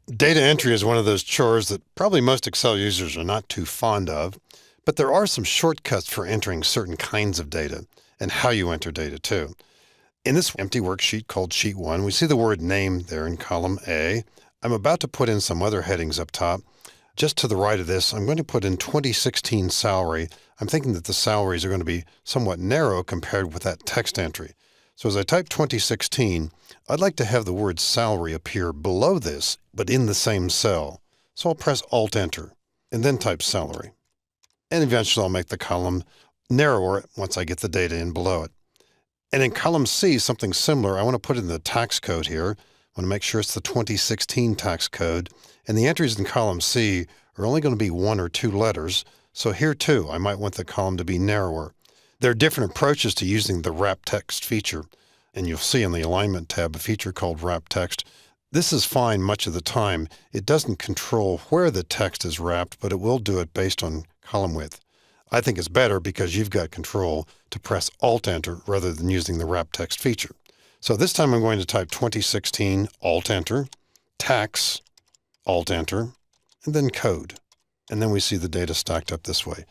Data entry is one of those chores that probably most Excel users are not too fond of, but there are some shortcuts for entering certain kinds of data and how you enter data too. In this empty worksheet called Sheet 1, we see the word name there in column A. I'm about to put in some other headings up top. Just to the right of this, I'm going to put in 2016 salary. I'm thinking that the salaries are going to be somewhat narrow compared with that text entry. So as I type 2016, I'd like to have the word salary appear below this, but in the same cell. So I'll press Alt-Enter and then type salary. And eventually I'll make the column narrower once I get the data in below it. And in column C, something similar, I want to put in the tax code here. I want to make sure it's the 2016 tax code. And the entries in column C are only going to be one or two letters. So here too, I might want the column to be narrower. There are different approaches to using the wrap text feature. And you'll see in the alignment tab a feature called wrap text. This is fine much of the time. It doesn't control where the text is wrapped, but it will do it based on column width. I think it's better because you've got control to press Alt-Enter rather than using the wrap text feature. So this time I'm going to type 2016, Alt-Enter, tax, Alt-Enter, and then code. And then we see the data stacked up this way.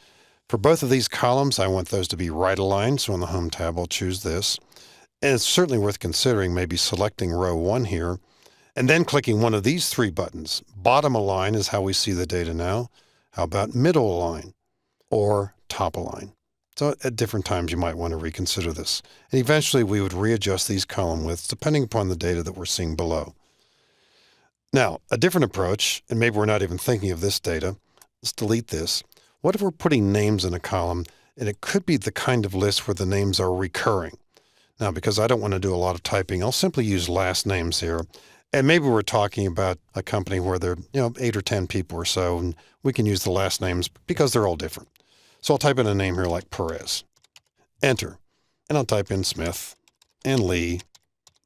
For both of these columns, I want those to be right aligned, so on the Home tab I'll choose this. And it's certainly worth considering maybe selecting row 1 here, and then clicking one of these three buttons. Bottom align is how we see the data now. How about middle align? Or top align. So at different times you might want to reconsider this. And eventually we would readjust these column widths depending upon the data that we're seeing below. Now, a different approach, and maybe we're not even thinking of this data, let's delete this. What if we're putting names in a column, and it could be the kind of list where the names are recurring? Now, because I don't want to do a lot of typing, I'll simply use last names here. And maybe we're talking about a company where there are 8 or 10 people or so, and we can use the last names because they're all different. So I'll type in a name here like Perez. Enter. And I'll type in Smith and Lee.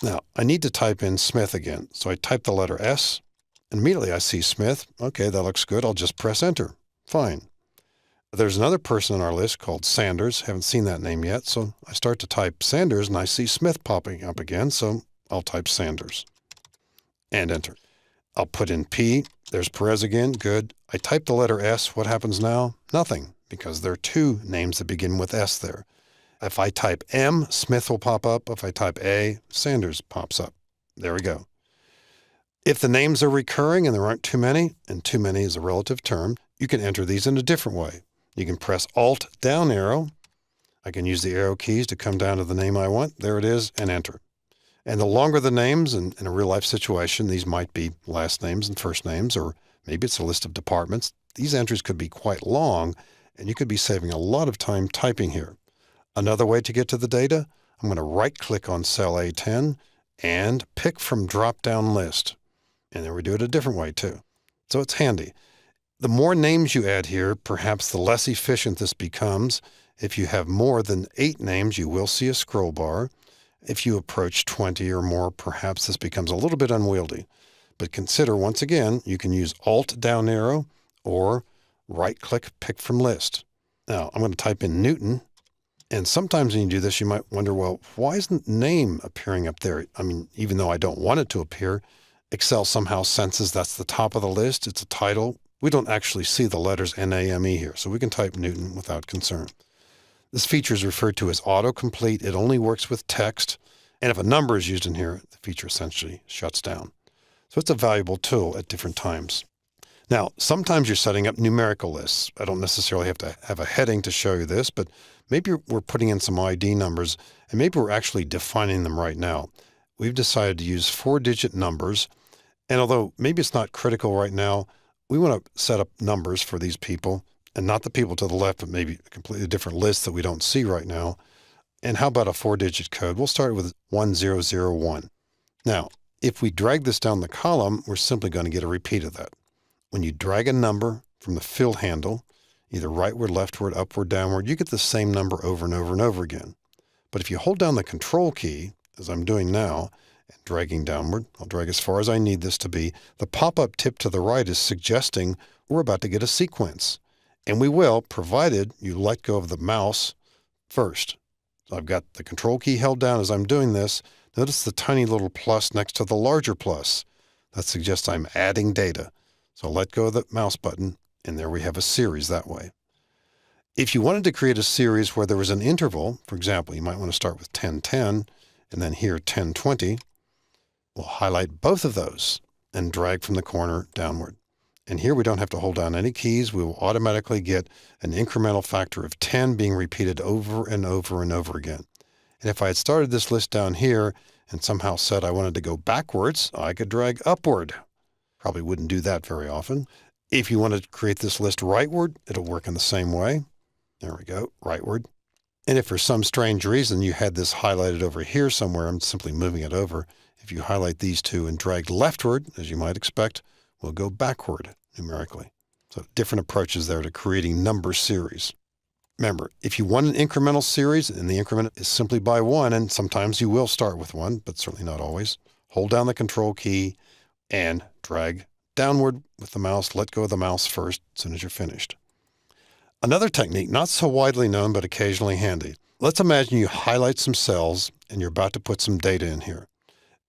Now, I need to type in Smith again. So I type the letter S. And immediately I see Smith. Okay, that looks good. I'll just press Enter. Fine. There's another person on our list called Sanders. Haven't seen that name yet. So I start to type Sanders and I see Smith popping up again. So I'll type Sanders. And Enter. I'll put in P. There's Perez again. Good. I type the letter S. What happens now? Nothing, because there are two names that begin with S there. If I type M, Smith will pop up. If I type A, Sanders pops up. There we go. If the names are recurring and there aren't too many, and too many is a relative term, you can enter these in a different way. You can press Alt down arrow. I can use the arrow keys to come down to the name I want. There it is, and enter. And the longer the names, in a real-life situation, these might be last names and first names, or maybe it's a list of departments. These entries could be quite long, and you could be saving a lot of time typing here. Another way to get to the data, I'm going to right-click on cell A10 and pick from drop-down list. And then we do it a different way too. So it's handy. The more names you add here, perhaps the less efficient this becomes. If you have more than 8 names, you will see a scroll bar. If you approach 20 or more, perhaps this becomes a little bit unwieldy. But consider, once again, you can use Alt down arrow or right-click pick from list. Now, I'm going to type in Newton. And sometimes when you do this, you might wonder, well, why isn't name appearing up there? I mean, even though I don't want it to appear, Excel somehow senses that's the top of the list. It's a title. We don't actually see the letters N-A-M-E here, so we can type Newton without concern. This feature is referred to as autocomplete. It only works with text. And if a number is used in here, the feature essentially shuts down. So it's a valuable tool at different times. Now, sometimes you're setting up numerical lists. I don't necessarily have to have a heading to show you this, but maybe we're putting in some ID numbers, and maybe we're actually defining them right now. We've decided to use 4-digit numbers, and although maybe it's not critical right now, we want to set up numbers for these people, and not the people to the left, but maybe a completely different list that we don't see right now. And how about a 4-digit code? We'll start with 1001. Now, if we drag this down the column, we're simply going to get a repeat of that. When you drag a number from the fill handle, either rightward, leftward, upward, downward, you get the same number over and over and over again. But if you hold down the Control key, as I'm doing now, and dragging downward, I'll drag as far as I need this to be, the pop-up tip to the right is suggesting we're about to get a sequence. And we will, provided you let go of the mouse first. So I've got the Control key held down as I'm doing this. Notice the tiny little plus next to the larger plus. That suggests I'm adding data. So I'll let go of the mouse button, and there we have a series that way. If you wanted to create a series where there was an interval, for example, you might want to start with 1010 and then here 1020, we'll highlight both of those and drag from the corner downward. And here we don't have to hold down any keys. We will automatically get an incremental factor of 10 being repeated over and over and over again. And if I had started this list down here and somehow said I wanted to go backwards, I could drag upward. Probably wouldn't do that very often. If you want to create this list rightward, it'll work in the same way. There we go, rightward. And if for some strange reason you had this highlighted over here somewhere, I'm simply moving it over. If you highlight these two and drag leftward, as you might expect, we'll go backward numerically. So different approaches there to creating number series. Remember, if you want an incremental series and the increment is simply by 1, and sometimes you will start with 1, but certainly not always, hold down the control key and drag downward with the mouse. Let go of the mouse first as soon as you're finished. Another technique, not so widely known, but occasionally handy. Let's imagine you highlight some cells and you're about to put some data in here.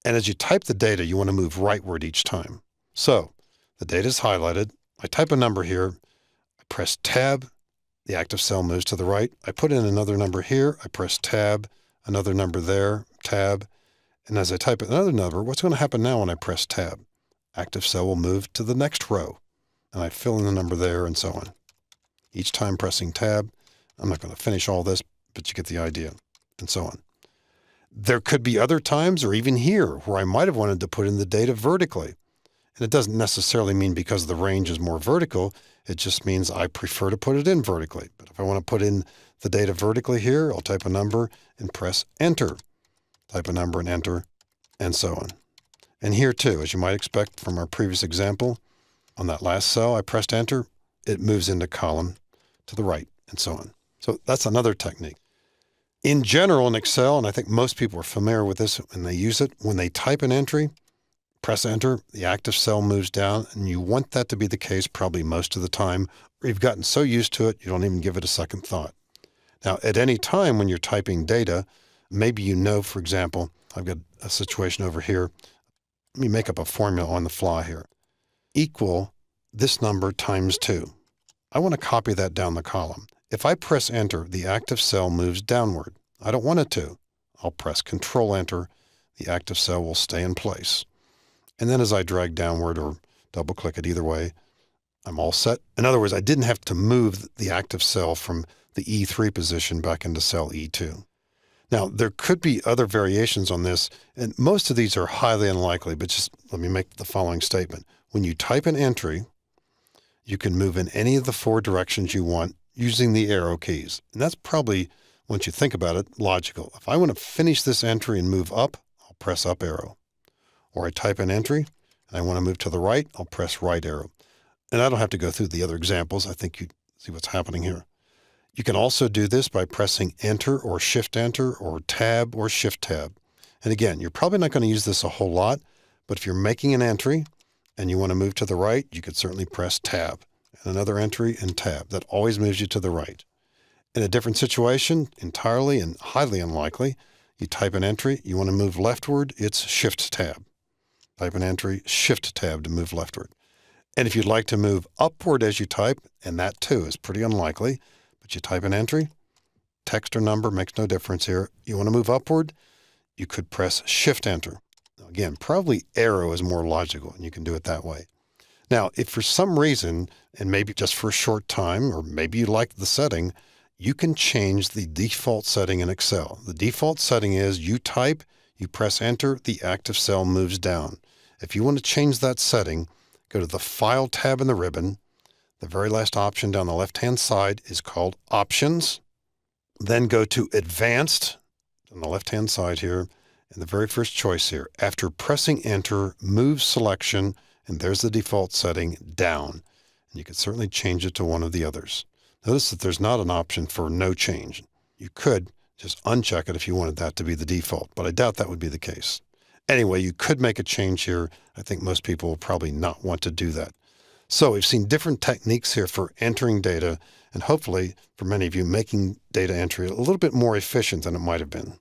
And as you type the data, you want to move rightward each time. So the data is highlighted. I type a number here. I press Tab. The active cell moves to the right. I put in another number here. I press Tab, another number there, Tab. And as I type another number, what's going to happen now when I press Tab? Active cell will move to the next row. And I fill in the number there and so on. Each time pressing Tab. I'm not going to finish all this, but you get the idea, and so on. There could be other times, or even here, where I might have wanted to put in the data vertically. And it doesn't necessarily mean because the range is more vertical. It just means I prefer to put it in vertically. But if I want to put in the data vertically here, I'll type a number and press Enter. Type a number and Enter, and so on. And here too, as you might expect from our previous example, on that last cell I pressed Enter, it moves into column to the right, and so on. So that's another technique. In general in Excel, and I think most people are familiar with this when they use it, when they type an entry, press Enter, the active cell moves down, and you want that to be the case probably most of the time, or you've gotten so used to it you don't even give it a second thought. Now, at any time when you're typing data, maybe you know, for example, I've got a situation over here. Let me make up a formula on the fly here. Equal this number times 2. I want to copy that down the column. If I press Enter, the active cell moves downward. I don't want it to. I'll press Control Enter. The active cell will stay in place. And then as I drag downward or double click it either way, I'm all set. In other words, I didn't have to move the active cell from the E3 position back into cell E2. Now, there could be other variations on this, and most of these are highly unlikely, but just let me make the following statement. When you type an entry, you can move in any of the 4 directions you want using the arrow keys. And that's probably, once you think about it, logical. If I want to finish this entry and move up, I'll press up arrow. Or I type an entry and I want to move to the right, I'll press right arrow. And I don't have to go through the other examples. I think you see what's happening here. You can also do this by pressing Enter or Shift Enter or Tab or Shift Tab. And again, you're probably not going to use this a whole lot, but if you're making an entry and you want to move to the right, you could certainly press Tab and another entry and Tab. That always moves you to the right. In a different situation, entirely and highly unlikely, you type an entry, you want to move leftward, it's Shift Tab. Type an entry, Shift Tab to move leftward. And if you'd like to move upward as you type, and that too is pretty unlikely, but you type an entry, text or number makes no difference here. You want to move upward, you could press Shift Enter. Again, probably arrow is more logical, and you can do it that way. Now, if for some reason, and maybe just for a short time, or maybe you like the setting, you can change the default setting in Excel. The default setting is you type, you press Enter, the active cell moves down. If you want to change that setting, go to the File tab in the ribbon. The very last option down the left-hand side is called Options. Then go to Advanced on the left-hand side here, and the very first choice here. After pressing Enter, move selection, and there's the default setting, down. And you can certainly change it to one of the others. Notice that there's not an option for no change. You could just uncheck it if you wanted that to be the default, but I doubt that would be the case. Anyway, you could make a change here. I think most people will probably not want to do that. So we've seen different techniques here for entering data, and hopefully, for many of you, making data entry a little bit more efficient than it might have been.